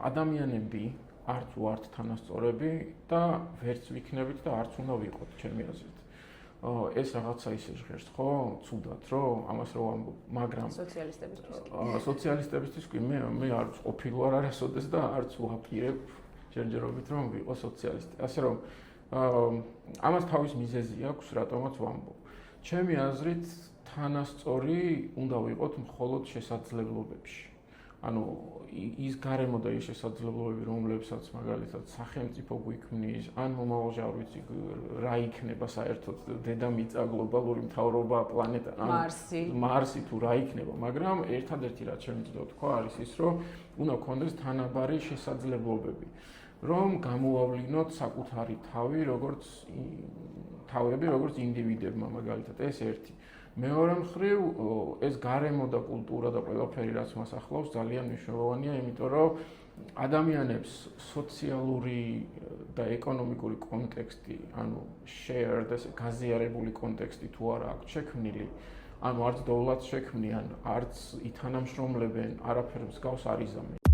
ადამიანები არც ვართ თანასწორები და ვერც ვიქნებით და არც უნდა ვიყოთ ჩემი აზრით. ეს რაღაცა ისე ჟღერს, ხო? ცუდად, რომ ამას რო ვამბობ, მაგრამ სოციალისტებისთვის კი მე არ ყოფილი ვარ არასოდეს და არც ვაპირებ ჯერჯერობით რომ ვიყო სოციალისტი. ასე რომ ამას თავის მიზეზი აქვს, რატომაც ვამბობ. ჩემი აზრით თანასწორი უნდა ვიყოთ მხოლოდ შესაძლებლობებში. ანუ ის გარემო და ის შესაძლებლობები, რომლებსაც მაგალითად სახელმწიფო გვიქმნის, ან მომავალში არ ვიცი რა იქნება საერთოდ დედამიწა, გლობალური მთავრობა, პლანეტა, მარსი თუ რა იქნება, მაგრამ ერთადერთი რაც შემიძლია თქვა არის ის, რომ უნდა გქონდეს თანაბარი შესაძლებლობები, რომ გამოვავლინოთ საკუთარი თავები, როგორც ინდივიდებმა მაგალითად, ეს ერთი. მეორე მხრივ ეს გარემო და კულტურა და ყველაფერი რაც მას ახლავს ძალიან მნიშვნელოვანია, იმიტომ რომ ადამიანებს სოციალური და ეკონომიკური კონტექსტი, ანუ shared, ესე გაზიარებული კონტექსტი თუ არა აქვს შექმნილი, ანუ არც დოვლად შექმნიან, არც ითანამშრომლებენ, არაფერ მსგავს არ იზამენ.